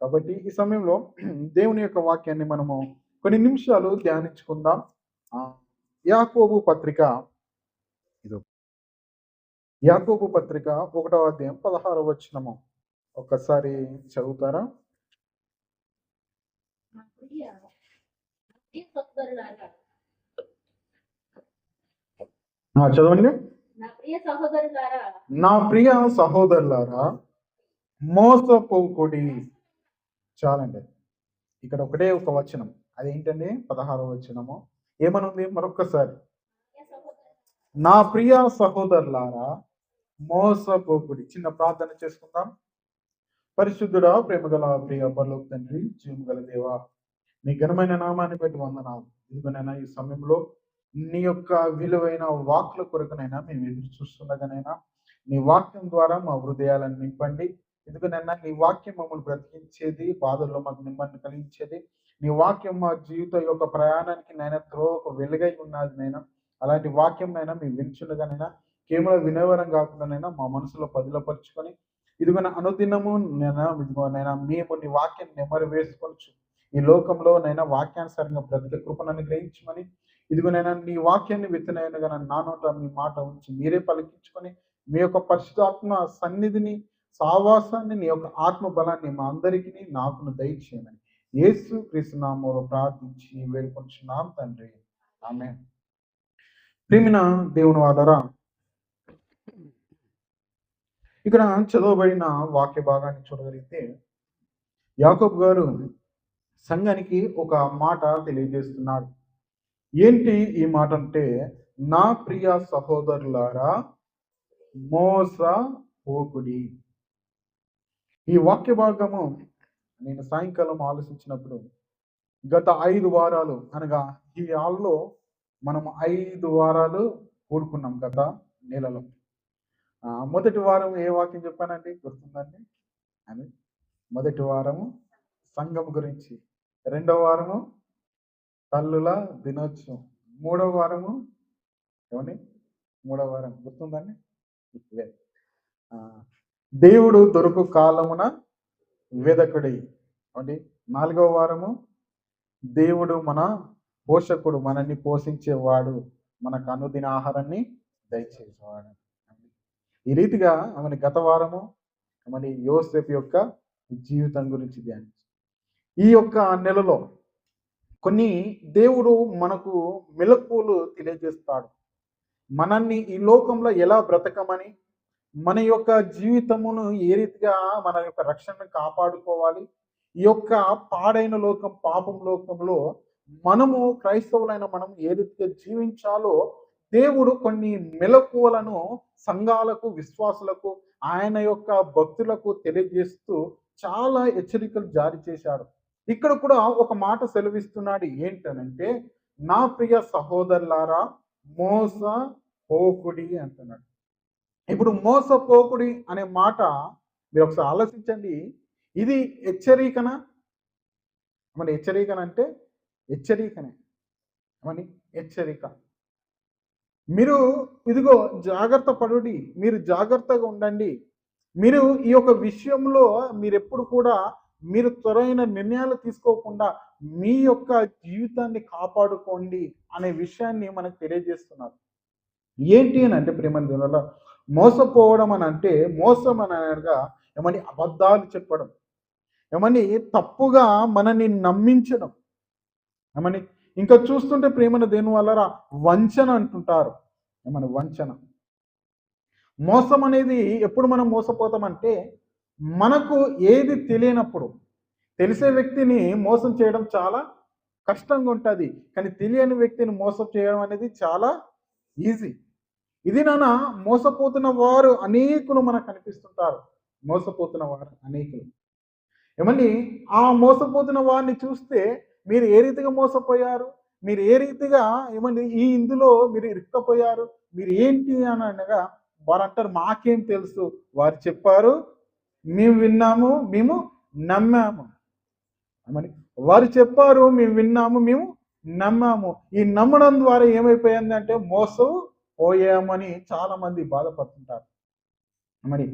కాబట్టి ఈ సమయంలో దేవుని యొక్క వాక్యాన్ని మనము కొన్ని నిమిషాలు ధ్యానించుకుందాం. ఆహ్, యాకోబు పత్రిక ఇదో యాకోబు పత్రిక 1వ అధ్యాయం 16వ వచనము. ఒక్కసారి చదువుతారా? నా ప్రియ ప్రియ సహోదరులారా చదవండి. నా ప్రియ సహోదరులారా నా ప్రియ సహోదరులారా మోసపోకుడి. చాలండి. ఇక్కడ ఒకటే ఒక వచనం. అదేంటండి? 16వ వచనము. ఏమనుంది? మరొక్కసారి. ప్రియ సహోదరులారా నా ప్రియ సహోదరులారా మోసపోకుడి. చిన్న ప్రార్థన చేసుకుందాం. పరిశుద్ధుడా, ప్రేమగల ప్రియ పరలోక తండ్రి, జీవం గల దేవా, నీ ఘనమైన నామాన్ని బట్టి వందనాలు. ఇదిగోనైనా ఈ సమయంలో నీ యొక్క విలువైన వాక్కుల కొరకునైనా మేము ఎదురు చూస్తుండగానైనా నీ వాక్యం ద్వారా మా హృదయాలను నింపండి. ఎందుకనైనా నీ వాక్యం మమ్మల్ని బ్రతికించేది, బాధల్లో మాకు నిమ్మని కలిగించేది. నీ వాక్యం మా జీవితం యొక్క ప్రయాణానికి నైనా త్రోవకు వెలుగై ఉన్నది నైనా. అలాంటి వాక్యం నైనా మేము వింటుండగానైనా కేవలం వినవరం కాకుండానైనా మా మనసులో పదిలపరుచుకొని ఇదిగో అనుదినము ఇదిగోనైనా మేము నీ వాక్యాన్ని నెమరు వేసుకోవచ్చు. ఈ లోకంలో నైనా వాక్యానుసారంగా బ్రతికే కృపను గ్రహించమని ఇదిగోనైనా నీ వాక్యాన్ని విత్తనైనగా నా నోట మీ మాట ఉంచి మీరే పలికించుకొని మీ యొక్క పరిశుద్ధాత్మ సన్నిధిని, సావాసాన్ని, నీ యొక్క ఆత్మ బలాన్ని మా అందరికీ నాకును దయచేయమని యేసు క్రీస్తు నామములో ప్రార్థించి వేడుకొంచున్నాం తండ్రి. ఆమేన్. ప్రియమైన దేవుని వాళ్ళరా, ఇక్కడ చదవబడిన వాక్య భాగాన్ని చూడగలిగితే యాకోబు గారు సంఘానికి ఒక మాట తెలియజేస్తున్నాడు. ఏంటి ఈ మాట అంటే, నా ప్రియ సహోదరులారా మోసపోకుడి. ఈ వాక్య భాగము నేను సాయంకాలం ఆలోచించినప్పుడు గత 5 వారాలు అనగా ఈ హాల్లో మనం 5 వారాలు కూడుకున్నాం గత నెలలో. మొదటి వారం ఏ వాక్యం చెప్పానండి? గుర్తుందండి? అని మొదటి వారము సంఘం గురించి, రెండవ వారము తల్లుల దినోత్సవం, మూడవ వారము ఏమని? మూడవ వారం గుర్తుందండి? లేదు. దేవుడు దొరుకు కాలమున వేదకుడి అంటే 4వ వారము దేవుడు మన పోషకుడు, మనల్ని పోషించేవాడు, మనకు అనుదిన ఆహారాన్ని దయచేసేవాడు. ఈ రీతిగా ఆమె గత వారము మరి యోసేపు యొక్క జీవితం గురించి ధ్యానించి ఈ యొక్క నెలలో కొన్ని దేవుడు మనకు మెలకువలు తెలియజేస్తాడు. మనల్ని ఈ లోకంలో ఎలా బ్రతకమని, మన యొక్క జీవితమును ఏ రీతిగా మన యొక్క రక్షణను కాపాడుకోవాలి, ఈ యొక్క పాడైన లోకం, పాపం లోకంలో మనము క్రైస్తవులైన మనం ఏ రీతిగా జీవించాలో దేవుడు కొన్ని మెలకువలను సంఘాలకు, విశ్వాసులకు, ఆయన యొక్క భక్తులకు తెలియజేస్తూ చాలా హెచ్చరికలు జారీ చేశాడు. ఇక్కడ కూడా ఒక మాట సెలవిస్తున్నాడు. ఏంటనంటే, నా ప్రియ సహోదరులారా మోసపోకుడి అంటున్నాడు. ఇప్పుడు మోసపోకుడి అనే మాట మీరు ఒకసారి ఆలోచించండి. ఇది హెచ్చరికనా? మరి హెచ్చరికనంటే హెచ్చరికనే. ఏమని? హెచ్చరిక. మీరు ఇదిగో జాగ్రత్త పడుడి, మీరు జాగ్రత్తగా ఉండండి. మీరు ఈ యొక్క విషయంలో మీరెప్పుడు కూడా మీరు త్వరైన నిర్ణయాలు తీసుకోకుండా మీ యొక్క జీవితాన్ని కాపాడుకోండి అనే విషయాన్ని మనకు తెలియజేస్తున్నారు. ఏంటి అని అంటే ప్రేమ దేవుల మోసపోవడం అని అంటే, మోసం అని అనగా ఏమని? అబద్ధాలు చెప్పడం, ఏమని? తప్పుగా మనని నమ్మించడం, ఏమని? ఇంకా చూస్తుంటే ప్రేమను దేని వల్ల వంచన అంటుంటారు. ఏమని? వంచన. మోసం అనేది ఎప్పుడు మనం మోసపోతామంటే, మనకు ఏది తెలియనప్పుడు. తెలిసే వ్యక్తిని మోసం చేయడం చాలా కష్టంగా ఉంటుంది, కానీ తెలియని వ్యక్తిని మోసం చేయడం అనేది చాలా ఈజీ. ఇది మోసపోతున్న వారు అనేకులు మనకు కనిపిస్తుంటారు. మోసపోతున్న వారు అనేకులు. ఏమండి? ఆ మోసపోతున్న వారిని చూస్తే మీరు ఏ రీతిగా మోసపోయారు, మీరు ఏ రీతిగా ఏమండి ఈ ఇందులో మీరు ఇరుక్కపోయారు, మీరు ఏంటి అని అనగా వారు అంటారు, మాకేం తెలుసు, వారు చెప్పారు, మేము విన్నాము, మేము నమ్మాము. ఏమని? వారు చెప్పారు, మేము విన్నాము, మేము నమ్మాము. ఈ నమ్మడం ద్వారా ఏమైపోయింది అంటే మోసం పోయామని చాలా మంది బాధపడుతుంటారు. మరి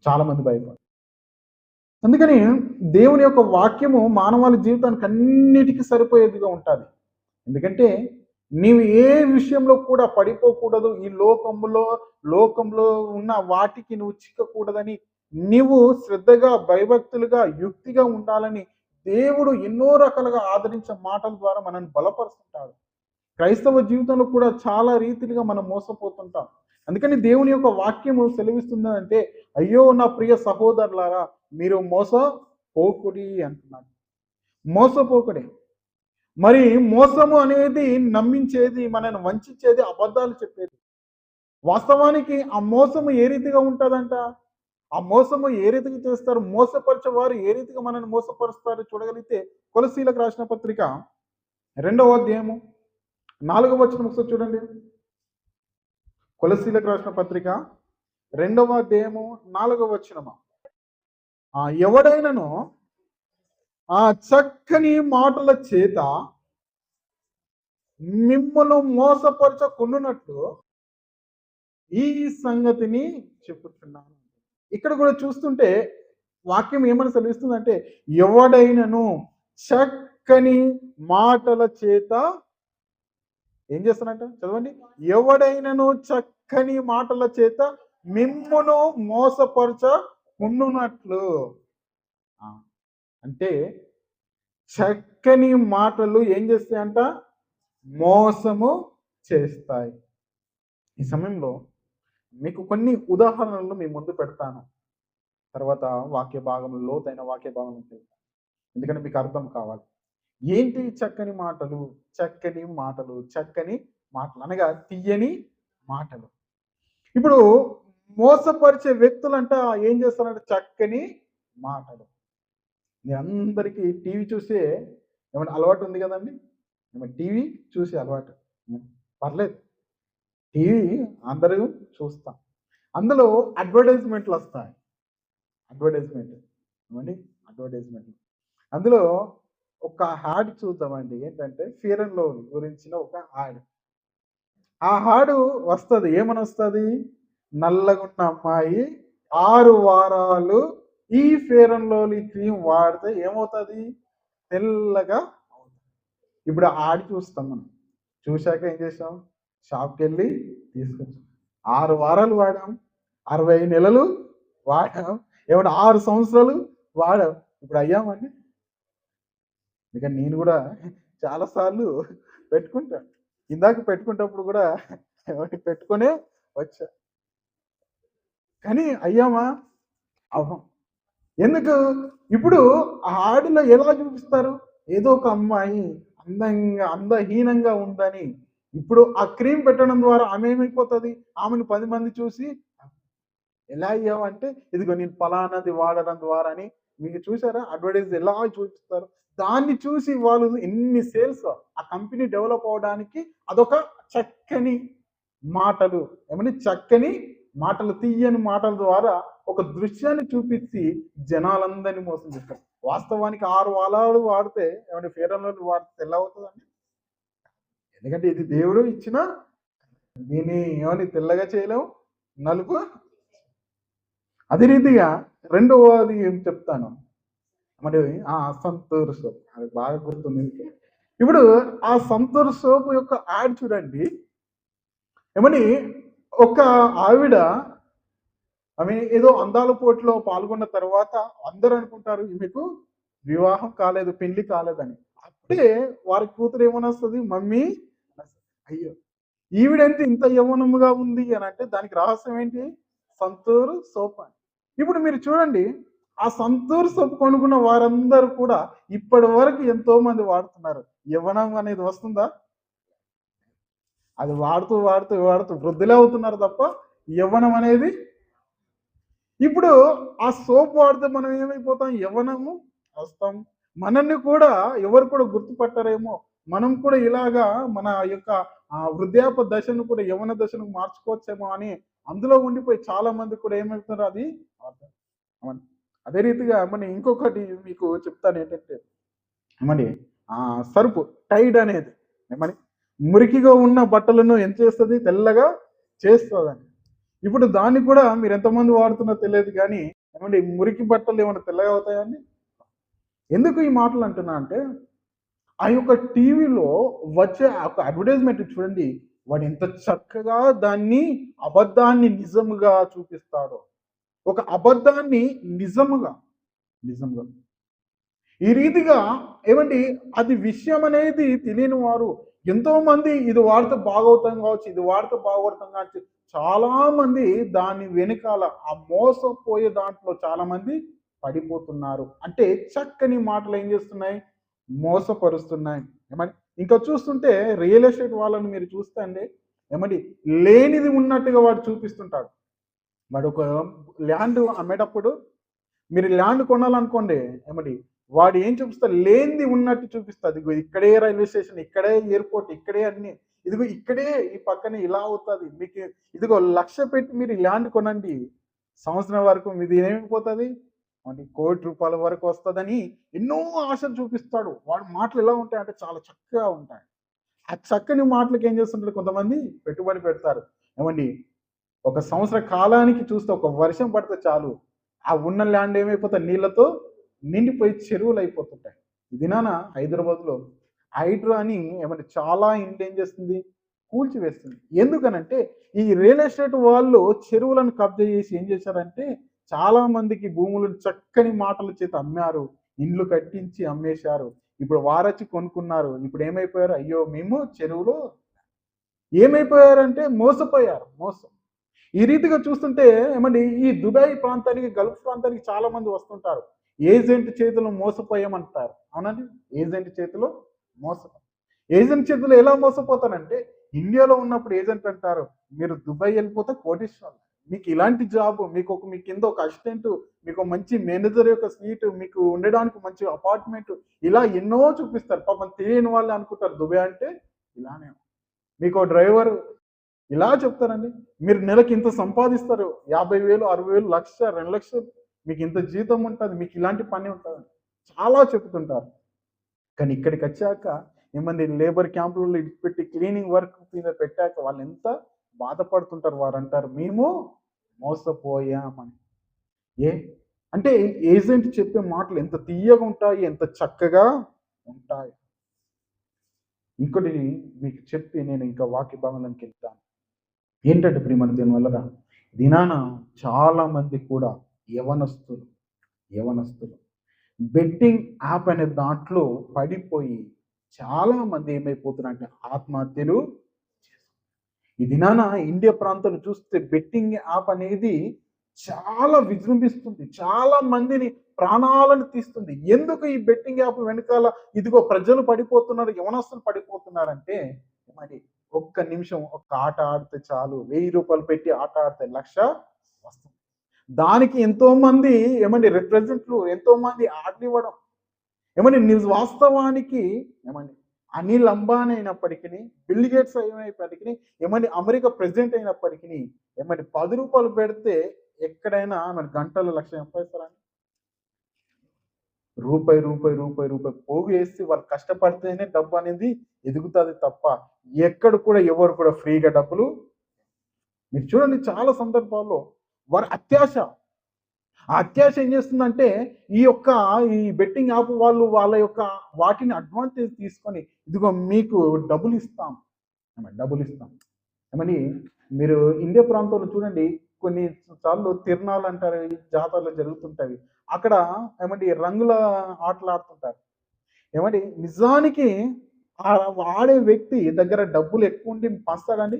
చాలా మంది భయపడతారు. అందుకని దేవుని యొక్క వాక్యము మానవాళి జీవితానికి అన్నిటికీ సరిపోయేదిగా ఉంటుంది. ఎందుకంటే నీవు ఏ విషయంలో కూడా పడిపోకూడదు, ఈ లోకంలో ఉన్న వాటికి నువ్వు చిక్కకూడదని, నీవు శ్రద్ధగా భయభక్తులుగా యుక్తిగా ఉండాలని దేవుడు ఎన్నో రకాలుగా ఆదరించే మాటల ద్వారా మనల్ని బలపరుస్తుంటాడు. క్రైస్తవ జీవితంలో కూడా చాలా రీతిలుగా మనం మోసపోతుంటాం. అందుకని దేవుని యొక్క వాక్యము సెలవిస్తుందంటే, అయ్యో నా ప్రియ సహోదరులారా మీరు మోసపోకుడి అంటున్నాడు. మోసపోకుడి. మరి మోసము అనేది నమ్మించేది, మనల్ని వంచేది, అబద్ధాలు చెప్పేది. వాస్తవానికి ఆ మోసము ఏ రీతిగా ఉంటుందంట? ఆ మోసము ఏ రీతిగా చేస్తారు? మోసపరిచేవారు ఏ రీతిగా మనల్ని మోసపరుస్తారు చూడగలిగితే, కొలసీలకు రాసిన పత్రిక 2వ అధ్యాయము 4వ వచనం ఒకసారి చూడండి. కొలసీలకు రాసిన పత్రిక 2వ అధ్యాయము 4వ వచనము. ఎవడైనను ఆ చక్కని మాటల చేత మిమ్మల్ని మోసపరచకుండునట్లు ఈ సంగతిని చెప్పుచున్నాను. ఇక్కడ కూడా చూస్తుంటే వాక్యం ఏమని సెలవిస్తుందంటే, ఎవడైనను చక్కని మాటల చేత ఏం చేస్తానంట చదవండి. ఎవడైనను చక్కని మాటల చేత మిమ్మును మోసపరచకుండునట్లు. అంటే చక్కని మాటలు ఏం చేస్తాయంట? మోసము చేస్తాయి. ఈ సమయంలో మీకు కొన్ని ఉదాహరణలు మీ ముందు పెడతాను. తర్వాత వాక్య భాగంలో లోతైన వాక్య భాగం తెలుస్తాను, ఎందుకంటే మీకు అర్థం కావాలి. ఏంటి చక్కని మాటలు? చక్కని మాటలు, చక్కని మాటలు అనగా తీయని మాటలు. ఇప్పుడు మోసపరిచే వ్యక్తులంట ఏం చేస్తారంటే చక్కని మాటలు. మీ అందరికీ టీవీ చూసే ఏమైనా అలవాటు ఉంది కదండి? ఏమైనా టీవీ చూసే అలవాటు పర్లేదు, టీవీ అందరూ చూస్తాం. అందులో అడ్వర్టైజ్మెంట్లు వస్తాయి. అడ్వర్టైజ్మెంట్లు అందులో ఒక యాడ్ చూద్దామండి. ఏంటంటే ఫెయిర్ అండ్ లవ్లీ గురించిన ఒక యాడ్. ఆ యాడ్ వస్తుంది. ఏమని వస్తుంది? నల్లగున్న అమ్మాయి 6 వారాలు ఈ ఫెయిర్ అండ్ లవ్లీ క్రీమ్ వాడితే ఏమవుతుంది? తెల్లగా అవుతుంది. ఇప్పుడు యాడ్ చూస్తాం మనం. చూశాక ఏం చేసాం? షాప్కి వెళ్ళి తీసుకొచ్చాం. 6 వారాలు వాడాం, 60 నెలలు వాడాం, ఏమన్నా 6 సంవత్సరాలు వాడాం. ఇప్పుడు అయ్యామండి. అందుకని నేను కూడా చాలాసార్లు పెట్టుకుంటాను. ఇందాక పెట్టుకునేటప్పుడు కూడా పెట్టుకునే వచ్చా. కానీ అయ్యామా? అవ్వం. ఎందుకు? ఇప్పుడు ఆ ఆడిలో ఎలా చూపిస్తారు? ఏదో ఒక అమ్మాయి అందహీనంగా ఉందని. ఇప్పుడు ఆ క్రీమ్ పెట్టడం ద్వారా ఆమె ఏమైపోతుంది? ఆమెను 10 మంది చూసి ఎలా అయ్యావంటే, ఇదిగో నేను ఫలానాది వాడడం ద్వారా అని. మీకు చూసారా అడ్వర్టైజ్ ఎలా చూపిస్తారు? దాన్ని చూసి వాళ్ళు ఎన్ని సేల్స్, ఆ కంపెనీ డెవలప్ అవడానికి అదొక చక్కని మాటలు, ఏమని చక్కని మాటలు, తీయని మాటల ద్వారా ఒక దృశ్యాన్ని చూపించి జనాలందరినీ మోసం చేస్తారు. వాస్తవానికి 6 వారాలు వాడితే ఏమంటే ఫెయిర్ అండ్ లవ్లీ వాడితే ఎలా అవుతుందండి? ఎందుకంటే ఇది దేవుడు ఇచ్చిన, దీన్ని ఏమని తెల్లగా చేయలేము, నలుపు. అదే రీతిగా రెండవది ఏం చెప్తాను మరి, సంతూర్ సోప్. అది బాగా గుర్తుంది. ఇప్పుడు ఆ సంతూర్ సోప్ యొక్క యాడ్ చూడండి. ఏమని ఒక ఆవిడ ఆమె ఏదో అందాల పోటీలో పాల్గొన్న తర్వాత అందరూ అనుకుంటారు ఈమెకు వివాహం కాలేదు, పెళ్లి కాలేదని. అప్పుడే వారి కూతురు ఏమని వస్తుంది? మమ్మీ, అయ్యో ఈవిడంటే ఇంత యవ్వనముగా ఉంది అని అంటే దానికి రహస్యం ఏంటి? సంతూర్ సోప్ అని. ఇప్పుడు మీరు చూడండి, ఆ సంతూర్ సోప్ కొనుక్కున్న వారందరూ కూడా ఇప్పటి వరకు ఎంతో మంది వాడుతున్నారు. యవ్వనం అనేది వస్తుందా? అది వాడుతూ వాడుతూ వాడుతూ వృద్ధులే అవుతున్నారు తప్ప యవ్వనం అనేది. ఇప్పుడు ఆ సోప్ వాడితే మనం ఏమైపోతాం? యవ్వనము వస్తాం. మనల్ని కూడా ఎవరు కూడా గుర్తుపట్టరేమో. మనం కూడా ఇలాగా మన యొక్క వృద్ధాప్య దశను కూడా యవ్వన దశను మార్చుకోవచ్చేమో అని అందులో ఉండిపోయి చాలా మంది కూడా ఏమవుతున్నారు? అది అదే రీతిగా మన ఇంకొకటి మీకు చెప్తాను. ఏంటంటే మరి సరుపు టైడ్ అనేది మరి మురికిగా ఉన్న బట్టలను ఏం చేస్తుంది? తెల్లగా చేస్తుందని. ఇప్పుడు దాన్ని కూడా మీరు ఎంతమంది వాడుతున్నా తెలియదు కానీ ఏమండి మురికి బట్టలు ఏమైనా తెల్లగా అవుతాయండి? ఎందుకు ఈ మాటలు అంటున్నా అంటే, ఆ యొక్క టీవీలో వచ్చే ఆ ఒక అడ్వర్టైజ్‌మెంట్ చూడండి. వాడు ఎంత చక్కగా దాన్ని అబద్ధాన్ని నిజముగా చూపిస్తాడో. ఒక అబద్ధాన్ని నిజముగా, నిజంగా. ఈ రీతిగా ఏమండి అది విషయం అనేది తెలియని వారు ఎంతోమంది ఇది వాడితే బాగవుతాం కావచ్చు, ఇది వాడితే బాగుపడతాం కావచ్చు. చాలా మంది దాని వెనకాల ఆ మోసపోయే దాంట్లో చాలా మంది పడిపోతున్నారు. అంటే చక్కని మాటలు ఏం చేస్తున్నాయి? మోసపరుస్తున్నాయి. ఏమండి ఇంకా చూస్తుంటే రియల్ ఎస్టేట్ వాళ్ళని మీరు చూస్తే అండి ఏమండి లేనిది ఉన్నట్టుగా వాడు చూపిస్తుంటాడు. వాడు ఒక ల్యాండ్ అమ్మేటప్పుడు మీరు ల్యాండ్ కొనాలనుకోండి ఏమండి వాడు ఏం చూపిస్తాడు? లేనిది ఉన్నట్టు చూపిస్తాడు. ఇదిగో ఇక్కడే రైల్వే స్టేషన్, ఇక్కడే ఎయిర్‌పోర్ట్, ఇక్కడే అన్నీ. ఇదిగో ఇక్కడే ఈ పక్కనే ఇలా అవుతది. మీకు ఇదిగో 1,00,000 పెట్టి మీరు ఈ ల్యాండ్ కొనండి. సంవత్సరం వరకు మీది ఏమైపోతది? అంటే ₹1,00,00,000 వరకు వస్తదని ఎన్నో ఆశలు చూపిస్తాడు. వాడి మాటలు ఎలా ఉంటాయంటే చాలా చక్కగా ఉంటాయి. ఆ చక్కని మాటలకి ఏం చేస్తుంటారు కొంతమంది పెట్టుబడి పెడతారు. ఏమండి ఒక సంవత్సర కాలానికి చూస్తే ఒక వర్షం పడితే చాలు. ఆ ఉన్న ల్యాండ్ ఏమైపోతాయి నీళ్ళతో నిండిపోయి చెరువులయిపోతుంటాయి. ఈ దినాన హైదరాబాద్‌లో హైడ్రా అని ఏమంటే చాలా ఇండ్లు ఏం చేస్తుంది? కూల్చివేస్తుంది. ఎందుకనంటే ఈ రియల్ ఎస్టేట్ వాళ్ళు చెరువులను కబ్జా చేసి ఏం చేశారంటే చాలా మందికి భూములను చక్కని మాటల చేత అమ్మారు. ఇండ్లు కట్టించి అమ్మేశారు. ఇప్పుడు వారొచ్చి కొనుక్కున్నారు. ఇప్పుడు ఏమైపోయారు? అయ్యో! మేము చెరువులో ఏమైపోయారంటే మోసపోయారు. మోసం. ఈ రీతిగా చూస్తుంటే ఏమండి ఈ దుబాయ్ ప్రాంతానికి, గల్ఫ్ ప్రాంతానికి చాలా మంది వస్తుంటారు. ఏజెంట్ చేతిలో మోసపోయామంటారు. అవునండి? ఏజెంట్ చేతిలో మోసం. ఏజెంట్ చేతిలో ఎలా మోసపోతానంటే ఇండియాలో ఉన్నప్పుడు ఏజెంట్ అంటారు, "మీరు దుబాయ్ ఎళ్ళిపోతే కోటీశ్వరులు. మీకు ఇలాంటి జాబు, మీ కింద ఒక అసిస్టెంట్, మీకు మంచి మేనేజర్ యొక్క సీటు, మీకు ఉండడానికి మంచి అపార్ట్‌మెంట్" ఇలా ఎన్నో చూపిస్తారు. పాపం తెలియని వాళ్ళు అనుకుంటారు దుబాయ్ అంటే ఇలానే. మీకో డ్రైవర్ ఇలా చెప్తారండి. మీరు నెలకి ఇంత సంపాదిస్తారు. 50,000, 60,000, 1,00,000, 2,00,000 మీకింత జీతం ఉంటది. మీకు ఇలాంటి పని ఉంటదని. చాలా చెప్తుంటారు. కానీ ఇక్కడికొచ్చాక ఏమండి లేబర్ క్యాంపులలో ఇడిచిపెట్టి క్లీనింగ్ వర్క్ మీద పెట్టాక వాళ్ళెంత బాధపడుతుంటారు. వారంటారు, "మేము మోసపోయామని." ఏ అంటే ఏజెంట్ చెప్పే మాటలు ఎంత తియ్యగుంటాయి, ఎంత చక్కగా ఉంటాయి. ఇంకోటి మీకు చెప్పి నేను ఇంకా వాక్య భాగంలోకెళ్తాను. ఏంటంటే ప్రియమైన దేవుని వల్లరా దినాన చాలా మంది కూడా యవనస్తులు యవనస్తులు బెట్టింగ్ యాప్ అనే దాంట్లో పడిపోయి చాలా మంది ఏమైపోతున్నారంటే ఆత్మహత్యలు ఈ దినాన ఇండియా ప్రాంతాలు చూస్తే బెట్టింగ్ యాప్ అనేది చాలా విజృంభిస్తుంది. చాలా మందిని ప్రాణాలను తీస్తుంది. ఎందుకు ఈ బెట్టింగ్ యాప్ వెనకాల ఇదిగో ప్రజలు పడిపోతున్నారు, యవనస్తులు పడిపోతున్నారంటే మరి ఒక్క నిమిషం ఒక్క ఆట ఆడితే చాలు. ₹1000 పెట్టి ఆట ఆడితే 1,00,000 వస్తుంది. దానికి ఎంతోమంది రిప్రజెంట్లు ఎంతోమంది ఆడనివ్వడం. వాస్తవానికి ఏమండి అనిల్ అంబానీ అయినప్పటికిని, బిల్ గేట్స్ అయినప్పటికిని, అమెరికా ప్రెసిడెంట్ అయినప్పటికిని ₹10 పెడితే ఎక్కడైనా మరి గంటలో 1,00,000 సంపాదిస్తారండి? రూపాయి పోగు చేసి వాళ్ళు కష్టపడితేనే డబ్బు అనేది ఎదుగుతది తప్ప, ఎక్కడ కూడా ఎవరు కూడా ఫ్రీగా డబ్బులు మీరు చూడండి చాలా సందర్భాల్లో వారి అత్యాశ ఆ అత్యాశ ఏం చేస్తుందంటే, ఈ బెట్టింగ్ యాప్ వాళ్ళు వాళ్ళ యొక్క వాటిని అడ్వాంటేజ్ తీసుకొని, ఇదిగో మీకు డబ్బులిస్తాం. డబ్బులిస్తాం. ఏమని మీరు ఇండియా ప్రాంతంలో చూడండి కొన్ని సార్లు తిరణాలంటారు, జాతరలు జరుగుతుంటాయి. అక్కడ రంగుల ఆటలాడుతుంటారు. నిజానికి ఆ ఆడే వ్యక్తి దగ్గర డబ్బులు ఎక్కువుండి పంచుతాడండి?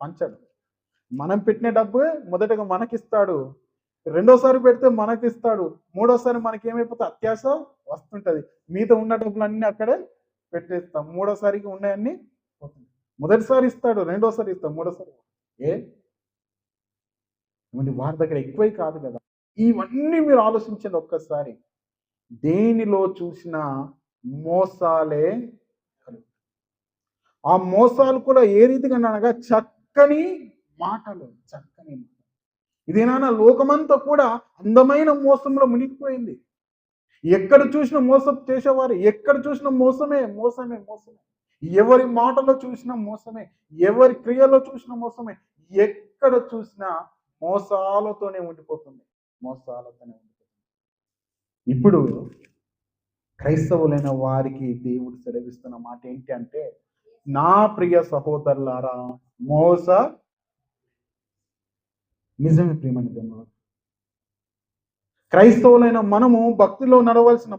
పంచడు. మనం పెట్టిన డబ్బు మొదటగా మనకిస్తాడు. రెండోసారి పెడితే మనకిస్తాడు. మూడోసారి మనకేమైపోతది అత్యాస వస్తుంటది. మీతో ఉన్న డబ్బులన్నీ అక్కడే పెట్టేస్తాం. మూడోసారికి ఉన్నయన్నీ పోతుంది. మొదటిసారి ఇస్తాడు, రెండోసారి ఇస్తాడు, మూడోసారి ఏ వారి దగ్గర ఎక్కువై కాదు కదా! ఇవన్నీ మీరు ఆలోచించండి ఒక్కసారి. దేనిలో చూసినా మోసాలే కలుగుతాయి. ఆ మోసాలు కూడా ఏ రీతిగాననగా చక్కని మాటలు. ఇదేనా లోకమంతా కూడా అందమైన మోసంలో మునిగిపోయింది. ఎక్కడ చూసినా మోసం చేసేవారు. ఎక్కడ చూసినా మోసమే, మోసమే, మోసమే. ఎవరి మాటలో చూసినా మోసమే. ఎవరి క్రియలో చూసినా మోసమే. ఎక్కడ చూసినా మోసాలతోనే ఉండిపోతుంది. మోసాలతోనే ఉండిపోతుంది. ఇప్పుడు క్రైస్తవులైన వారికి దేవుడు సెలవిస్తున్న మాట ఏంటి అంటే, నా ప్రియ సహోదరులారా, మోస నిజమే ప్రియమైన దేవుడు. క్రైస్తవులైన మనము భక్తిలో నడవలసిన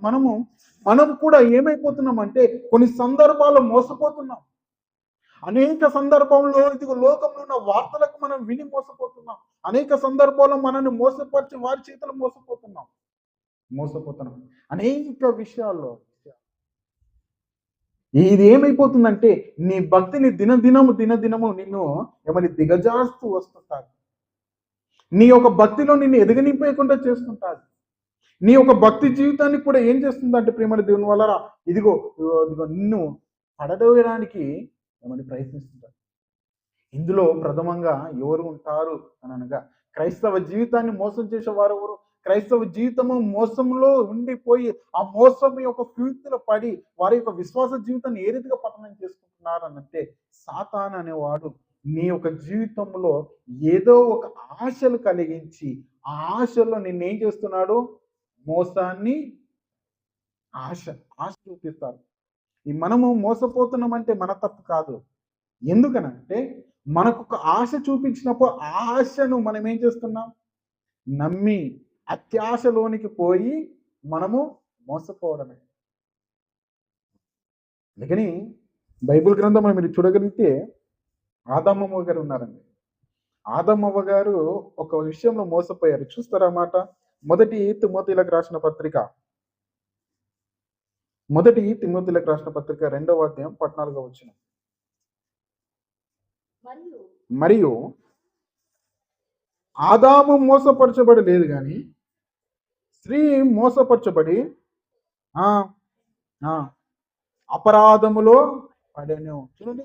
మనం కూడా ఏమైపోతున్నామంటే కొన్ని సందర్భాల్లో మోసపోతున్నాం. అనేక సందర్భంలో ఇదిగో లోకంలో ఉన్న వార్తలకు మనం విని మోసపోతున్నాం. అనేక సందర్భాల్లో మనల్ని మోసపరిచి వారి చేతులు మోసపోతున్నాం అనేక విషయాల్లో. ఇది ఏమైపోతుందంటే నీ భక్తిని దినదినము నిన్ను ఏమని దిగజారుస్తూ వస్తుంటారు. నీ యొక్క భక్తిలో నిన్ను ఎదగనింపేయకుండా చేస్తుంటారు. నీ యొక్క భక్తి జీవితాన్ని కూడా ఏం చేస్తుందంటే ప్రియమైన దేవుని వల్ల ఇదిగో నిన్ను పడదోయడానికి ఏమని ప్రయత్నిస్తుంటారు. ఇందులో ప్రథమంగా ఎవరు ఉంటారు అని అనగా, క్రైస్తవ జీవితాన్ని మోసం చేసేవారు ఎవరు? క్రైస్తవ జీవితము మోసంలో ఉండిపోయి ఆ మోసం యొక్క కీర్తిలో పడి వారి యొక్క విశ్వాస జీవితాన్ని ఏ రీతిగా పతనం చేసుకుంటున్నారు అనంటే, సాతాను అనేవాడు నీ యొక్క జీవితంలో ఏదో ఒక ఆశలు కలిగించి ఆ ఆశలో నిన్నేం చేస్తున్నాడు? మోసాన్ని ఆశ చూపిస్తారు. ఈ మనము మోసపోతున్నామంటే మన తప్పు కాదు. ఎందుకనంటే మనకు ఒక ఆశ చూపించినప్పుడు ఆ ఆశను మనం ఏం చేస్తున్నాం? నమ్మి అత్యాశలోనికి పోయి మనము మోసపోవడమే. అందుకని బైబిల్ గ్రంథం మీరు చూడగలిగితే ఆదామవ్వ గారు ఉన్నారండి. ఆదామవ్వ గారు ఒక విషయంలో మోసపోయారు. చూస్తారా మాట? మొదటి తిమోతిలకు రాసిన పత్రిక 2వ అధ్యాయం 14వ వచనం. మరియు ఆదాము మోసపరచబడి లేదు కానీ స్త్రీ మోసపరచబడి అపరాధములో పడెను. చూడండి,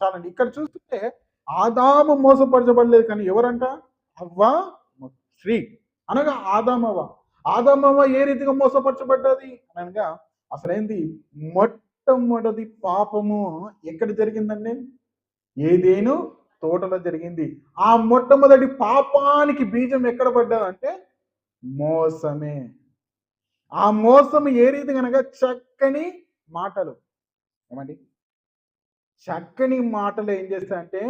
చాలండి. ఇక్కడ చూస్తుంటే ఆదాము మోసపరచబడలేదు కానీ ఎవరంట? అవ్వ, స్త్రీ అనగా ఆదామవ్వ ఏ రీతిగా మోసపరచబడ్డది అనగా, అసలేంది మొట్టమొదటి పాపము ఎక్కడ జరిగిందండి? ఏదేను తోటలో జరిగింది. ఆ మొట్టమొదటి పాపానికి బీజం ఎక్కడ పడ్డదంటే మోసమే. ఆ మోసం ఏ రీతిగా అనగా చక్కని మాటలు. ఏమండి? చక్కని మాటలు ఏం చేస్తాయంటే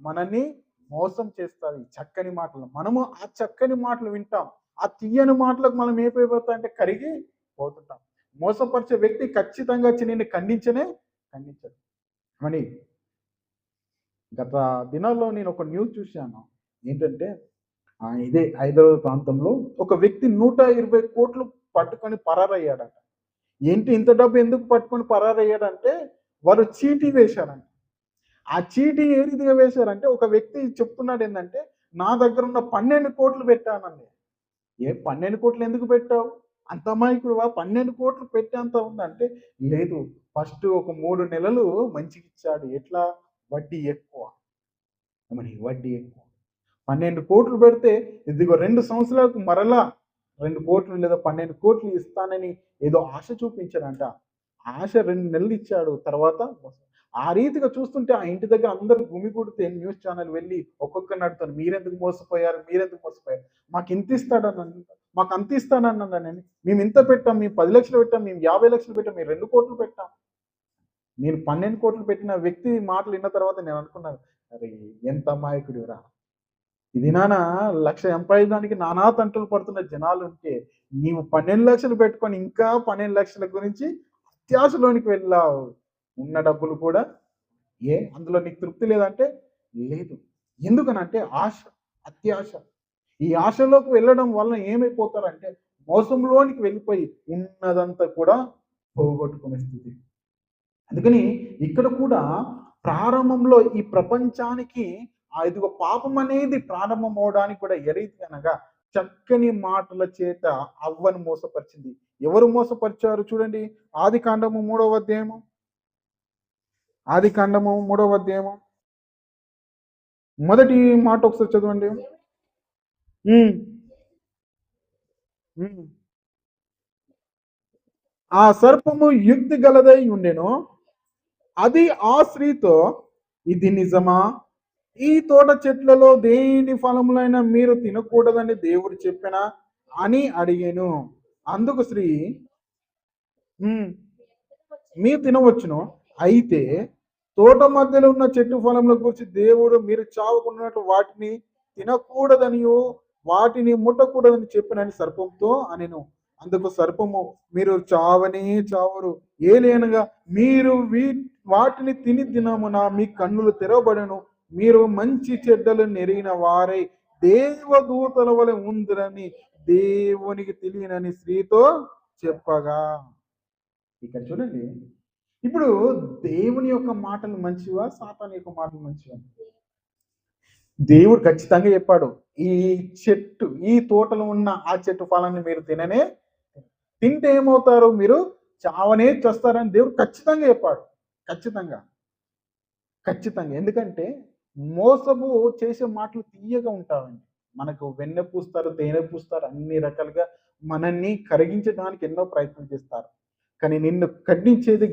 మనల్ని మోసం చేస్తాయి. చక్కని మాటలు మనము ఆ చక్కని మాటలు వింటాం. ఆ తీయని మాటలకు మనం ఏమైపోతామంటే కరిగి పోతుంటాం. మోసపరిచే వ్యక్తి ఖచ్చితంగా నిన్ను ఖండించడు. అని గత దినాల్లో నేను ఒక న్యూస్ చూశాను. ఏంటంటే ఇదే హైదరాబాద్ ప్రాంతంలో ఒక వ్యక్తి 120 కోట్లు పట్టుకొని పరారయ్యాడట. ఏంటి ఇంత డబ్బు ఎందుకు పట్టుకొని పరారయ్యాడంటే వారు చీటీ వేశారంట. ఆ చీటీ ఏ రీతిగా వేశారంటే ఒక వ్యక్తి చెప్తున్నాడు ఏంటంటే, నా దగ్గర ఉన్న 12 కోట్లు పెట్టానండి. 12 కోట్లు ఎందుకు పెట్టావు? అంత అమాయకుడువా? 12 కోట్లు పెట్టేంత ఉందంటే, లేదు, ఫస్ట్ ఒక 3 నెలలు మంచిగా ఇచ్చాడు. ఎట్లా? వడ్డీ ఎక్కువ. వడ్డీ ఎక్కువ. 12 కోట్లు పెడితే ఇదిగో 2 సంవత్సరాలకు మరలా 2 కోట్లు లేదా 12 కోట్లు ఇస్తానని ఏదో ఆశ చూపించాడంట. ఆశ 2 నెలలు ఇచ్చాడు. తర్వాత ఆ రీతిగా చూస్తుంటే ఆ ఇంటి దగ్గర అందరూ గుమిగూడితే న్యూస్ ఛానల్ వెళ్ళి ఒక్కొక్కరిని అడుగుతాను, మీరెందుకు మోసపోయారు? మాకు ఇంత ఇస్తాడన్నాను, మాకు అంత ఇస్తానన్నాను. మేము ఇంత పెట్టాం, మేము 10 లక్షలు పెట్టాం, మేము 50 లక్షలు పెట్టాం, మేము 2 కోట్లు పెట్టాం. నేను 12 కోట్లు పెట్టిన వ్యక్తి మాటలు విన్న తర్వాత నేను అనుకున్నాను, అరే ఎంత అమాయకుడిరా. ఇది నానా 1,00,000 సంపాదించడానికి నానా తంటలు పడుతున్న జనాలు ఉంటే నీవు 12 లక్షలు పెట్టుకొని ఇంకా 12 లక్షల గురించి అత్యాశలోనికి వెళ్ళావు. ఉన్న డబ్బులు కూడా అందులో నీకు తృప్తి లేదంటే లేదు. ఎందుకనంటే ఆశ, అత్యాశ. ఈ ఆశలోకి వెళ్ళడం వలన ఏమైపోతారంటే మోసంలోనికి వెళ్ళిపోయి ఉన్నదంతా కూడా పోగొట్టుకునే స్థితి. అందుకని ఇక్కడ కూడా ప్రారంభంలో ఈ ప్రపంచానికి ఇదిగో పాపం అనేది ప్రారంభం అవడానికి కూడా ఎరీతి అనగా చక్కని మాటల చేత అవ్వను మోసపరిచింది. ఎవరు మోసపరిచారు? చూడండి, ఆది కాండము 3వ అధ్యాయము. మొదటి మాట ఒకసారి చదవండి. ఆ సర్పము యుక్తి గలదై ఉండెను. అది ఆ స్త్రీతో, ఇది నిజమా? ఈ తోట చెట్లలో దేని ఫలములైనా మీరు తినకూడదని దేవుడు చెప్పినా అని అడిగాను. అందుకు స్త్రీ, "ఉమ్, మీరు తినవచ్చును. అయితే తోట మధ్యలో ఉన్న చెట్టు ఫలముల గురించి దేవుడు మీరు చావకున్నట్టు వాటిని తినకూడదనియు వాటిని ముట్టకూడదని చెప్పినని సర్పంతో అనెను. అందుకు సర్పము, మీరు చావనే చావరు, ఏలయనగా మీరు వాటిని తిని దినమున మీ కన్నులు తెరవబడెను, మీరు మంచి చెడ్డలు నెరిగిన వారై దేవదూతల వలె ఉందిరని దేవునికి తెలియనని స్త్రీతో చెప్పగా. ఇక్కడ చూడండి, ఇప్పుడు దేవుని యొక్క మాటలు మంచివా, సాతాను యొక్క మాటలు మంచివా? దేవుడు ఖచ్చితంగా చెప్పాడు, ఈ చెట్టు, ఈ తోటలో ఉన్న ఆ చెట్టు ఫలాన్ని మీరు తింటే ఏమవుతారు, మీరు చావనే చేస్తారని దేవుడు ఖచ్చితంగా చెప్పాడు. ఖచ్చితంగా ఖచ్చితంగా ఎందుకంటే మోసము చేసే మాటలు తీయగా ఉంటాయండి. మనకు వెన్నె పూస్తారు, తేనె పూస్తారు, అన్ని రకాలుగా మనల్ని కరిగించడానికి ఎన్నో ప్రయత్నం చేస్తారు. కానీ నిన్ను గద్దించేది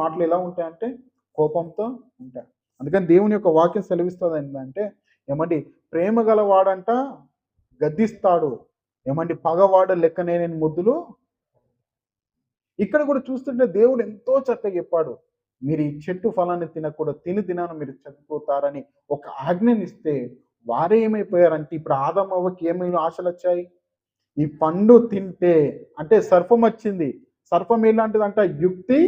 మాటలు ఎలా ఉంటాయంటే కోపంతో ఉంటాయి. అందుకని దేవుని యొక్క వాక్యం సెలవిస్తుంది ఏంటంటే, ఏమండి, ప్రేమ గలవాడంట గద్దిస్తాడు, ఏమండి, పగవాడు లెక్కనేని ముద్దులు. ఇక్కడ కూడా చూస్తుంటే దేవుడు ఎంతో చక్కగా చెప్పాడు, మీరు ఈ చెట్టు ఫలాన్ని తినకూడదు, తినాను మీరు చనిపోతారని ఒక ఆజ్ఞనిస్తే వారే ఏమైపోయారంటే, ఇప్పుడు ఆదాము అవ్వకి ఏమైనా ఆశలు వచ్చాయి, ఈ పండు తింటే, అంటే సర్పం వచ్చింది. సర్పం ఎలాంటిదంట, యుక్తి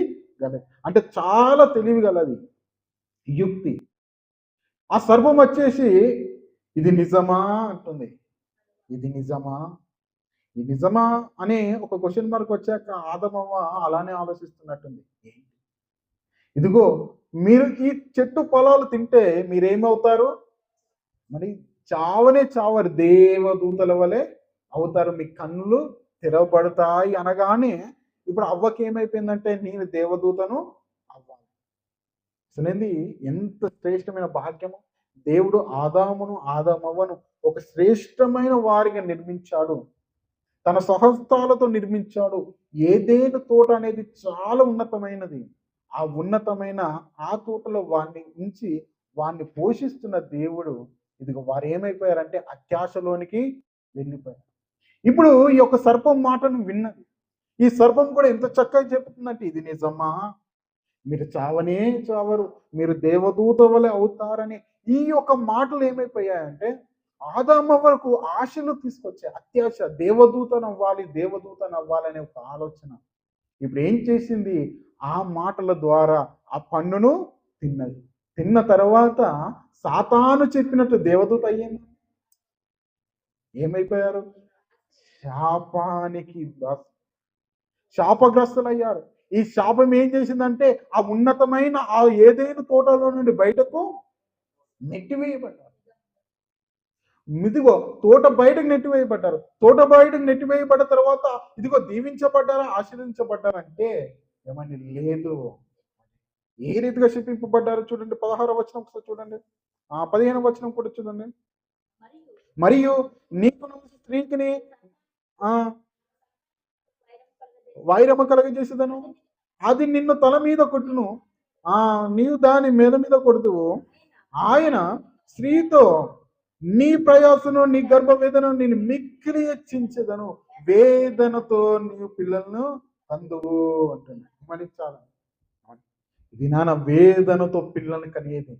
గల, అంటే చాలా తెలివి గలది యుక్తి. ఆ సర్పం వచ్చేసి ఇది నిజమా అంటుంది. ఇది నిజమా, ఇది నిజమా అనే ఒక క్వశ్చన్ మార్క్ వచ్చాక ఆదమవ్వ అలానే ఆలోచిస్తున్నట్టుంది. ఇదిగో, మీరు ఈ చెట్టు పొలాలు తింటే మీరేమవుతారు, మరి చావనే చావరు, దేవదూతల వలె అవుతారు, మీ కన్నులు తెరవబడతాయి అనగానే ఇప్పుడు అవ్వకి ఏమైపోయిందంటే, నేను దేవదూతను అవ్వాలి. అసలేంది ఎంత శ్రేష్టమైన భాగ్యము. దేవుడు ఆదామవ్వను ఒక శ్రేష్టమైన వారిగా నిర్మించాడు, తన స్వహస్తాలతో నిర్మించాడు. ఏదేను తోట అనేది చాలా ఉన్నతమైనది. ఆ ఉన్నతమైన ఆ తోటలో వాడిని ఉంచి వాడిని పోషిస్తున్న దేవుడు, ఇదిగో వారు ఏమైపోయారంటే అత్యాశలోనికి వెళ్ళిపోయారు. ఇప్పుడు ఈ యొక్క సర్పం మాటను విన్నది. ఈ సర్పం కూడా ఎంత చక్కగా చెప్తుందంటే, ఇది నిజమా, మీరు చావనే చావరు, మీరు దేవదూత వలె అవుతారని ఈ యొక్క మాటలు ఏమైపోయాయంటే ఆదాము వరకు ఆశలు తీసుకొచ్చాయి. అత్యాశ, దేవదూతను అవ్వాలనే ఒక ఆలోచన. ఇప్పుడు ఏం చేసింది, ఆ మాటల ద్వారా ఆ పండును తిన్నది. తిన్న తర్వాత సాతాను చెప్పినట్టు దేవదూత అయ్యింది. ఏమైపోయారు, శాపానికి శాపగ్రస్తులయ్యారు. ఈ శాపం ఏం చేసిందంటే ఆ ఉన్నతమైన ఆ ఏదైనా తోటలో నుండి బయటకు నెట్టివేయబడ్డారు. ఇదిగో తోట బయటకు నెట్టివేయబడ్డారు. తోట బయటకు నెట్టివేయబడ్డ తర్వాత ఇదిగో దీవించబడ్డారా, ఆశీర్వించబడ్డారంటే ఏమని లేదు. ఏ రీతిగా శిక్షింపబడ్డారు చూడండి, 16వ వచనం ఒకసారి చూడండి, 15వ వచనం కూడా చూడండి. మరియు నీకు స్త్రీకి వైరము కలగజేసేదను, అది నిన్ను తల మీద కొట్టును, నీవు దాని మీద కొడుతువు. ఆయన స్త్రీతో, నీ ప్రయాసను నీ గర్భ వేదనను నేను మిక్కిలి హెచ్చించదను, వేదనతో నీవు పిల్లలను అందువు అంటుంది. గమనించాలి, ఇది నాన్న వేదనతో పిల్లల్ని కలిగేది.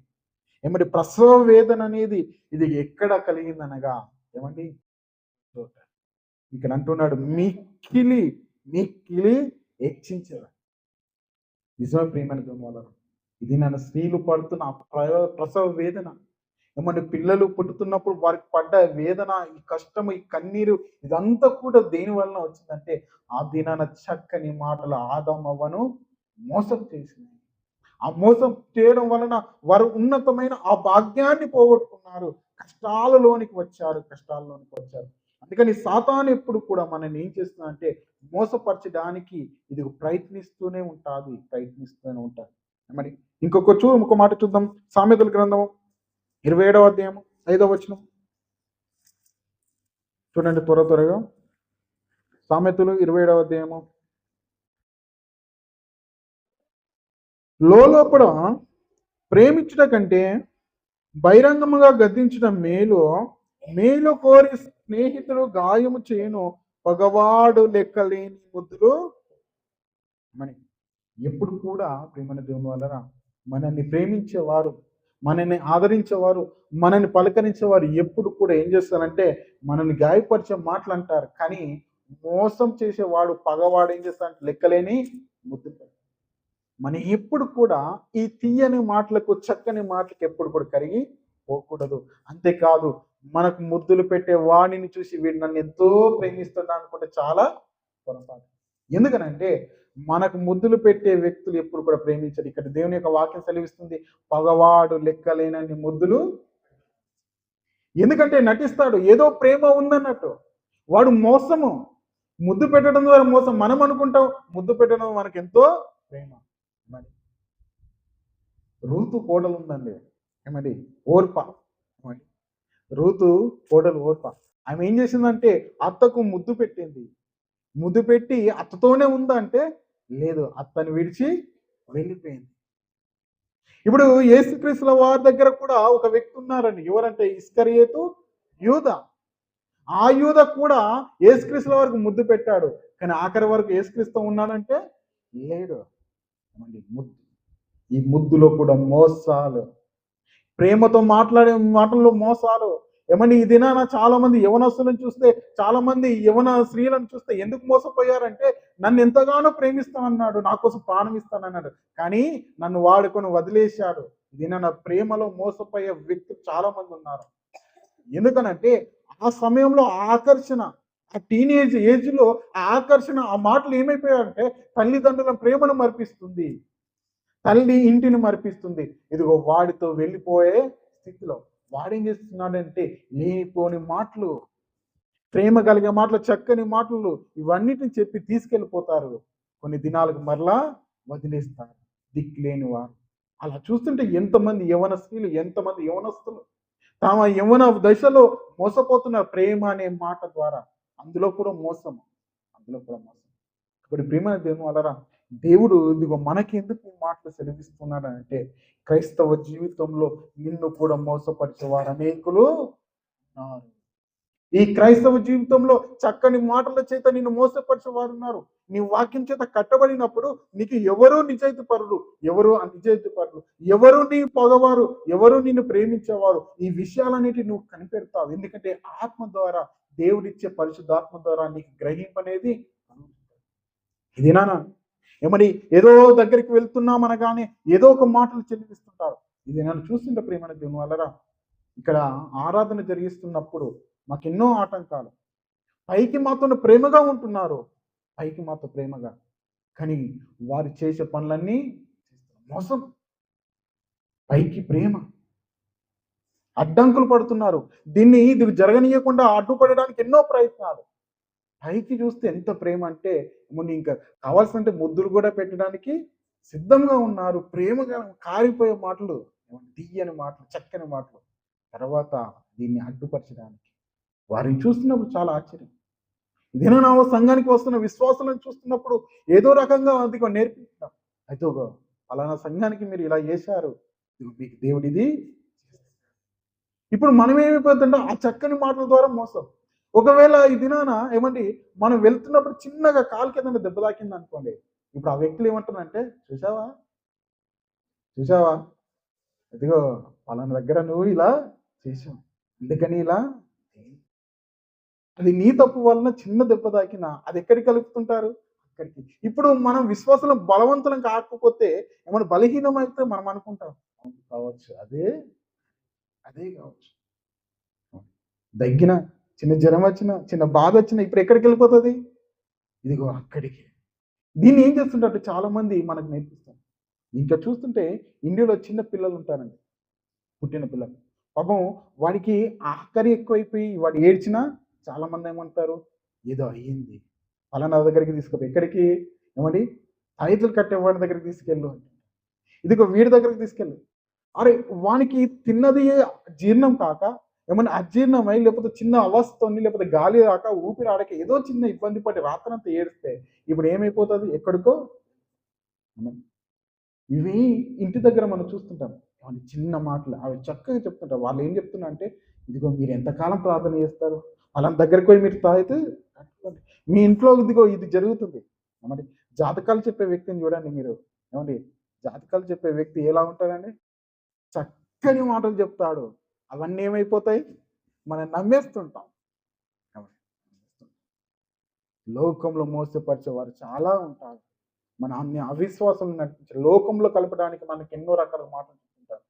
ఏమంటే ప్రసవ వేదన అనేది ఇది ఎక్కడ కలిగిందనగా, ఏమండి, ఇక్కడ అంటున్నాడు మిక్కిలి హెచ్చించదు. నిజమే ప్రియమైన వాళ్ళ, ఇది నన్ను స్త్రీలు పడుతున్న ప్రసవ వేదన. ఏమంటే పిల్లలు పుట్టుతున్నప్పుడు వారికి పడ్డ వేదన, ఈ కష్టము, ఈ కన్నీరు, ఇదంతా కూడా దేని వలన వచ్చిందంటే ఆ దినాన చక్కని మాటలు ఆదామవ్వను మోసం చేసింది. ఆ మోసం చేయడం వలన వారు ఉన్నతమైన ఆ భాగ్యాన్ని పోగొట్టుకున్నారు, కష్టాలలోనికి వచ్చారు. అందుకని సాతాను ఎప్పుడు కూడా మనల్ని ఏం చేస్తుందంటే మోసపరచడానికి ఇది ప్రయత్నిస్తూనే ఉంటాది. మరి ఇంకొక మాట చూద్దాం. సామెతల గ్రంథం 27వ అధ్యాయం 5వ వచనం చూడండి, త్వరగా. సామెతలు 27వ అధ్యాయము. లోపల ప్రేమించుట కంటే బహిరంగముగా గద్దించడం మేలు, మేలు కోరి స్నేహితుడు గాయము చేయును, పగవాడు లెక్కలేని ముద్దులు మని. ఎప్పుడు కూడా ప్రేమన దేవుని వలన మనల్ని ప్రేమించేవారు, మనల్ని ఆదరించేవారు, మనల్ని పలకరించేవారు ఎప్పుడు కూడా ఏం చేస్తారంటే మనల్ని గాయపరిచే మాటలు అంటారు. కానీ మోసం చేసేవాడు పగవాడు ఏం చేస్తారంటే లెక్కలేని ముద్దు. మనం ఎప్పుడు కూడా ఈ తీయని మాటలకు, చక్కని మాటలకు ఎప్పుడు కూడా కరిగి పోకూడదు. అంతేకాదు మనకు ముద్దులు పెట్టే వాడిని చూసి వీడు నన్ను ఎంతో ప్రేమిస్తున్నాడు అనుకుంటే చాలా పొరపాటు. ఎందుకనంటే మనకు ముద్దులు పెట్టే వ్యక్తులు ఎప్పుడు కూడా ప్రేమించరు. ఇక్కడ దేవుని యొక్క వాక్యం సెలవిస్తుంది, పగవాడు లెక్కలేనన్ని ముద్దులు. ఎందుకంటే నటిస్తాడు, ఏదో ప్రేమ ఉందన్నట్టు. వాడు మోసము, ముద్దు పెట్టడం ద్వారా మోసం. మనం అనుకుంటాం ముద్దు పెట్టడం మనకు ఎంతో ప్రేమ. మరి రూతు కోడలు ఉందండి, ఏమండి ఓర్ప. ఏమండి రూతు కోడలు ఓర్ప. ఆమె ఏం చేసిందంటే అత్తకు ముద్దు పెట్టింది. ముద్దు పెట్టి అత్తతోనే ఉందా అంటే లేదు, అత్తని విడిచి వెళ్ళిపోయింది. ఇప్పుడు యేసుక్రీస్తుల వారి దగ్గర కూడా ఒక వ్యక్తి ఉన్నారండి. ఎవరంటే ఇస్కరియోతు యూదా. ఆ యూద కూడా యేసుక్రీస్తుల వరకు ముద్దు పెట్టాడు, కానీ ఆఖరి వరకు యేసుక్రీస్తు ఉన్నాడంటే లేడు. ముద్దు, ఈ ముద్దులో కూడా మోసాలు, ప్రేమతో మాట్లాడే మాటల్లో మోసాలు. ఏమని ఈ దినాన చాలా మంది యవనస్తులను చూస్తే, చాలా మంది యవన స్త్రీలను చూస్తే ఎందుకు మోసపోయారంటే నన్ను ఎంతగానో ప్రేమిస్తానన్నాడు, నా కోసం ప్రాణం ఇస్తానన్నాడు, కానీ నన్ను వాడుకొని వదిలేశాడు. దినాన ప్రేమలో మోసపోయే వ్యక్తులు చాలా మంది ఉన్నారు. ఎందుకనంటే ఆ సమయంలో ఆకర్షణ, ఆ టీనేజ్ ఏజ్ లో ఆ ఆకర్షణ, ఆ మాటలు ఏమైపోయాయంటే తల్లిదండ్రుల ప్రేమను మర్పిస్తుంది, తల్లి ఇంటిని మర్పిస్తుంది. ఇదిగో వాడితో వెళ్ళిపోయే స్థితిలో వాడేం చేస్తున్నాడంటే లేనిపోని మాటలు, ప్రేమ కలిగే మాటలు, చక్కని మాటలు ఇవన్నిటిని చెప్పి తీసుకెళ్ళిపోతారు. కొన్ని దినాలకు మరలా వదిలేస్తారు దిక్కులేని వారు. అలా చూస్తుంటే ఎంతమంది యవన స్త్రీలు, ఎంతమంది యవనస్తులు తమ యవన దశలో మోసపోతున్నారు ప్రేమ అనే మాట ద్వారా. అందులో కూడా మోసం, అందులో కూడా మోసం. ఇప్పుడు ప్రేమ దేవుని వలన దేవుడు ఇదిగో మనకి ఎందుకు ఈ మాటలు సెలవిస్తున్నాడు అంటే క్రైస్తవ జీవితంలో నిన్ను కూడా మోసపరిచేవారు అనేకులు ఉన్నారు. ఈ క్రైస్తవ జీవితంలో చక్కని మాటల చేత నిన్ను మోసపరిచేవారు ఉన్నారు. నీ వాక్యం చేత కట్టబడినప్పుడు నీకు ఎవరు నిజాయితీ పరులు, ఎవరు అనిజాయితీ పరులు, ఎవరు నీ పగవారు, ఎవరు నిన్ను ప్రేమించేవారు, ఈ విషయాలన్నిటి నువ్వు కనిపెడతావు. ఎందుకంటే ఆత్మ ద్వారా, దేవుడిచ్చే పరిశుద్ధాత్మ ద్వారా నీకు గ్రహింపనేది ఇదేనా. ఏమని ఏదో దగ్గరికి వెళ్తున్నాం అనగానే ఏదో ఒక మాటలు చెల్లిస్తుంటారు. ఇది నన్ను చూస్తుంటే ప్రేమను దేవుని వలన ఇక్కడ ఆరాధన జరిగిస్తున్నప్పుడు మాకు ఎన్నో ఆటంకాలు. పైకి మాతో ప్రేమగా ఉంటున్నారు, పైకి మాతో ప్రేమగా, కానీ వారు చేసే పనులన్నీ మోసం. పైకి ప్రేమ, అడ్డంకులు పడుతున్నారు. ఇది జరగనీయకుండా అడ్డుపడడానికి ఎన్నో ప్రయత్నాలు. పైకి చూస్తే ఎంత ప్రేమ అంటే ఇంకా కావాల్సినంటే ముద్దులు కూడా పెట్టడానికి సిద్ధంగా ఉన్నారు. ప్రేమగా కారిపోయే మాటలు, తీయని మాటలు, చక్కని మాటలు. తర్వాత దీన్ని అడ్డుపరచడానికి వారిని చూస్తున్నప్పుడు చాలా ఆశ్చర్యం. ఇదేనా నా సంఘానికి వస్తున్న విశ్వాసాలను చూస్తున్నప్పుడు ఏదో రకంగా అందుకో నేర్పిస్తాం. అయితే ఒక అలానా సంఘానికి మీరు ఇలా చేశారు, మీకు దేవుడిది. ఇప్పుడు మనం ఏమైపోతుందంటే ఆ చక్కని మాటల ద్వారా మోసం. ఒకవేళ ఈ దినాన ఏమండి మనం వెళ్తున్నప్పుడు చిన్నగా కాలు కింద దెబ్బ తాకింది అనుకోండి, ఇప్పుడు ఆ వ్యక్తులు ఏమంటారంటే చూసావా చూసావా ఇదిగో పలానా దగ్గర నువ్వు ఇలా చేసావు, అందుకని ఇలా. అది నీ తప్పు వలన చిన్న దెబ్బ తాకినా అది ఎక్కడికి కలుపుతుంటారు, అక్కడికి. ఇప్పుడు మనం విశ్వాసం బలవంతులం కాకపోతే ఏమైనా బలహీనమైతే మనం అనుకుంటాం కావచ్చు, అదే అదే కావచ్చు. దగ్గిన చిన్న జ్వరం వచ్చిన, చిన్న బాధ వచ్చినా ఇప్పుడు ఎక్కడికి వెళ్ళిపోతుంది, ఇదిగో అక్కడికి. దీన్ని ఏం చేస్తుంటారు చాలా మంది మనకు నేర్పిస్తారు. ఇంకా చూస్తుంటే ఇండియాలో చిన్న పిల్లలు ఉంటారండి, పుట్టిన పిల్లలు. పాపం వాడికి ఆఖరి ఎక్కువైపోయి వాడు ఏడ్చినా చాలా మంది ఏమంటారు ఏదో అయ్యింది, పలానా దగ్గరికి తీసుకుపోయి ఎక్కడికి ఏమండి ఐదులు కట్టే వాడి దగ్గరికి తీసుకెళ్ళు, ఇదిగో వీడి దగ్గరికి తీసుకెళ్ళు. అరే వానికి తిన్నది జీర్ణం కాక ఏమన్నా అజీర్ణమై లేకపోతే చిన్న అవస్థతోని లేకపోతే గాలి రాక ఊపిరి ఆడక ఏదో చిన్న ఇబ్బంది పడి రాత్రంతా ఏడిస్తే ఇప్పుడు ఏమైపోతుంది ఎక్కడికో. ఇవి ఇంటి దగ్గర మనం చూస్తుంటాం. ఏమండి చిన్న మాటలు అవి చక్కగా చెప్తుంటారు. వాళ్ళు ఏం చెప్తున్నారు అంటే, ఇదిగో మీరు ఎంతకాలం ప్రార్థన చేస్తారు? వాళ్ళ దగ్గరికి పోయి మీరు తాగితే కట్టుకోండి. మీ ఇంట్లో ఇదిగో ఇది జరుగుతుంది. ఏమండి జాతకాలు చెప్పే వ్యక్తిని చూడండి మీరు. ఏమండి జాతకాలు చెప్పే వ్యక్తి ఎలా ఉంటాడండి? చక్కని మాటలు చెప్తాడు. అవన్నీ ఏమైపోతాయి? మనం నమ్మేస్తుంటాం. ఏమండి? లోకంలో మోసపరిచేవారు చాలా ఉంటారు. మన అన్ని అవిశ్వాసం నడిపించి లోకంలో కలపడానికి మనకి ఎన్నో రకాల మాటలు చెప్తుంటారు.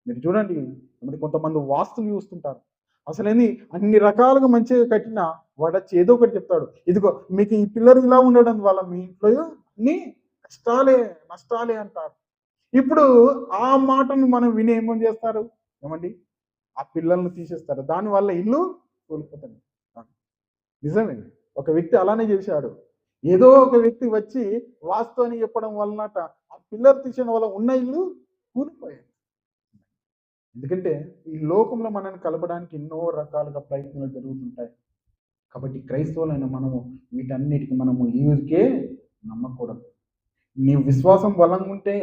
మీరు చూడండి మరి కొంతమంది వాస్తులు చూస్తుంటారు. అసలేంది అన్ని రకాలుగా మంచిగా కట్టినా వాడొచ్చి ఏదో ఒకటి చెప్తాడు. ఇదిగో మీకు ఈ పిల్లలు ఇలా ఉండడం వల్ల మీ ఇంట్లో అన్ని కష్టాలే, నష్టాలే అంటారు. ఇప్పుడు ఆ మాటను మనం విని ఏమని చేస్తారు? ఏమండి ఆ పిల్లల్ని తీసేస్తారు. దానివల్ల ఇల్లు కూలిపోతుంది. నిజమే. ఒక వ్యక్తి అలానే చేశాడు. ఏదో ఒక వ్యక్తి వచ్చి వాస్తు అని చెప్పడం వలనట ఆ పిల్లర్ తీసిన వల్ల ఉన్న ఇల్లు కూలిపోయింది. ఎందుకంటే ఈ లోకంలో మనల్ని కలపడానికి ఎన్నో రకాలుగా ప్రయత్నాలు జరుగుతుంటాయి. కాబట్టి క్రైస్తవులైన మనము వీటన్నిటికి మనము యూజ్కే నమ్మకూడదు. నీ విశ్వాసం బలంగా ఉంటే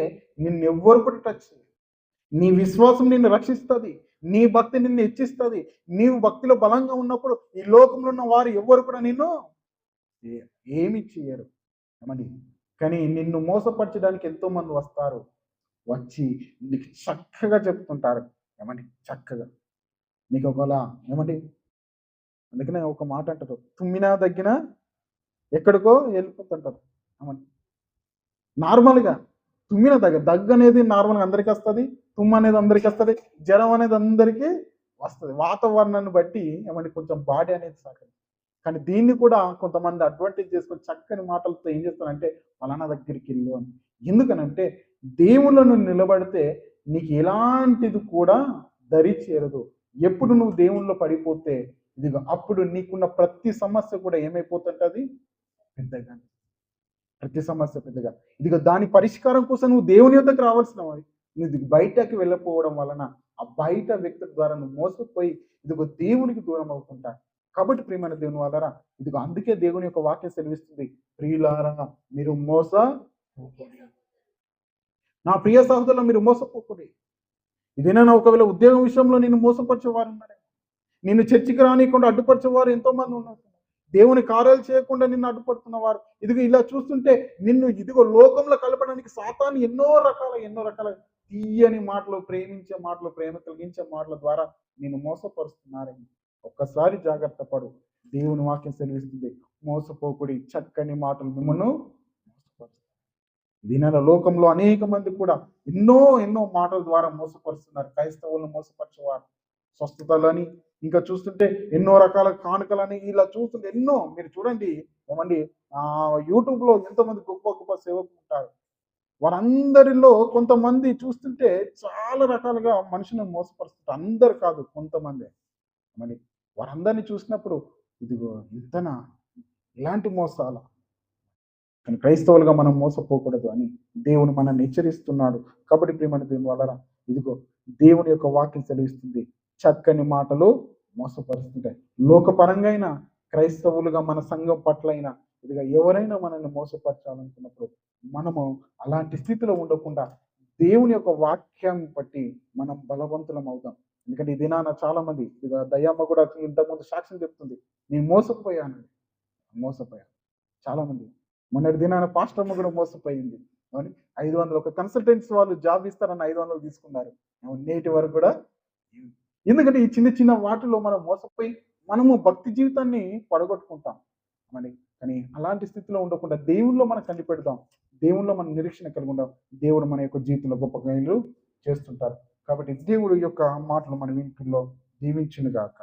నిన్నెవ్వరు కూడా టచ్ చేయరు. నీ విశ్వాసం నిన్ను రక్షిస్తుంది. నీ భక్తి నిన్ను హెచ్చిస్తుంది. నీవు భక్తిలో బలంగా ఉన్నప్పుడు ఈ లోకంలో ఉన్న వారు ఎవ్వరు కూడా నిన్ను ఏమి చేయరు. ఏమండి కానీ నిన్ను మోసపరచడానికి ఎంతో మంది వస్తారు. వచ్చి నీకు చక్కగా చెప్తుంటారు. ఏమండి చక్కగా నీకు ఒకవేళ ఏమండి అందుకనే ఒక మాట అంటారు, తుమ్మినా దగ్గినా ఎక్కడికో వెళ్ళిపోతుంటారు. ఏమండి నార్మల్గా తుమ్మిన దగ్గు అనేది నార్మల్గా అందరికీ వస్తుంది. తుమ్ము అనేది అందరికీ వస్తుంది. జ్వరం అనేది అందరికీ వస్తుంది. వాతావరణాన్ని బట్టి ఏమంటే కొంచెం బాడీ అనేది సహకరి కానీ దీన్ని కూడా కొంతమంది అడ్వాంటేజ్ చేసుకొని చక్కని మాటలతో ఏం చేస్తారంటే ఫలానా దగ్గరికి వెళ్ళు అని. ఎందుకనంటే దేవుళ్ళను నిలబడితే నీకు ఎలాంటిది కూడా దరి చేరదు. ఎప్పుడు నువ్వు దేవుళ్ళలో పడిపోతే ఇదిగో అప్పుడు నీకున్న ప్రతి సమస్య కూడా ఏమైపోతుంటది పెద్దగా. ప్రతి సమస్య పెద్దగా ఇదిగో దాని పరిష్కారం కోసం నువ్వు దేవుని యొద్దకు రావాల్సిన నువ్వు బయటకి వెళ్ళకపోవడం వలన ఆ బయట వ్యక్తుల ద్వారా నువ్వు మోసపోయి ఇదిగో దేవునికి దూరం అవుతుంటా. కాబట్టి ప్రియమైన దేవుని వాళ్ళరా ఇదిగో అందుకే దేవుని యొక్క వాక్యం సెలవిస్తుంది, ప్రియులారా మీరు నా ప్రియ సహోదరులు మీరు మోసపోకూడదు. ఇదేనా ఒకవేళ ఉద్యోగం విషయంలో నేను మోసపరిచేవారు ఉన్నాడే, నిన్ను చర్చికి రానియకుండా అడ్డుపరిచేవారు ఎంతో మంది ఉన్నారు. దేవుని కార్యాలు చేయకుండా నిన్ను అడ్డుపడుతున్న వారు ఇదిగో ఇలా చూస్తుంటే నిన్ను ఇదిగో లోకంలో కలపడానికి సాతాను ఎన్నో రకాల తీయని మాటలు, ప్రేమించే మాటలు, ప్రేమ కలిగించే మాటల ద్వారా నేను మోసపరుస్తున్నారని ఒక్కసారి జాగ్రత్త పడు. దేవుని వాక్యం సెలవిస్తుంది, మోసపోకుడి చక్కని మాటలు మిమ్మల్ని మోసపరుస్తాయి. దీనిలో లోకంలో అనేక మంది కూడా ఎన్నో మాటల ద్వారా మోసపరుస్తున్నారు. క్రైస్తవులను మోసపరిచేవారు స్వస్థతలని ఇంకా చూస్తుంటే ఎన్నో రకాల కానుకలని ఇలా చూస్తుంటే ఎన్నో మీరు చూడండి. ఏమండి యూట్యూబ్లో ఎంతోమంది గొప్ప సేవకులు ఉంటారు. వారందరిలో కొంతమంది చూస్తుంటే చాలా రకాలుగా మనుషులను మోసపరుస్తుంటారు. అందరు కాదు, కొంతమంది. మరి వారందరినీ చూసినప్పుడు ఇదిగో ఇంతనా ఇలాంటి మోసాల కానీ క్రైస్తవులుగా మనం మోసపోకూడదు అని దేవుడు మనల్ని హెచ్చరిస్తున్నాడు. కాబట్టి ప్రియమైన దేవుని వలన ఇదిగో దేవుని యొక్క వాక్యం సెలవిస్తుంది, చక్కని మాటలు మోసపరుస్తుంటాయి. లోకపరంగా క్రైస్తవులుగా మన సంఘం పట్లైనా ఇదిగా ఎవరైనా మనల్ని మోసపరచాలనుకున్నప్పుడు మనము అలాంటి స్థితిలో ఉండకుండా దేవుని యొక్క వాక్యం బట్టి మనం బలవంతులం అవుతాం. ఎందుకంటే ఈ దినాన చాలా మంది ఇక దయ్యమ్మ కూడా ఇంతకుముందు సాక్ష్యం చెప్తుంది, నేను మోసపోయాను. చాలా మంది మొన్నటి దినాన పాస్టర్మ కూడా మోసపోయింది. 500 ఒక కన్సల్టెంట్స్ వాళ్ళు జాబ్ ఇస్తారని 500 తీసుకున్నారు. నేటి వరకు కూడా ఎందుకంటే ఈ చిన్న వాటిలో మనం మోసపోయి మనము భక్తి జీవితాన్ని పడగొట్టుకుంటాం. కానీ అలాంటి స్థితిలో ఉండకుండా దేవుల్లో మనం కనిపెడదాం. దేవుల్లో మనం నిరీక్షణ కలిగి ఉందాం. దేవుడు మన యొక్క జీవితంలో గొప్ప కార్యాలు చేస్తుంటారు. కాబట్టి దేవుడు యొక్క మాటలు మన ఇంటిలో దీవించును గాక.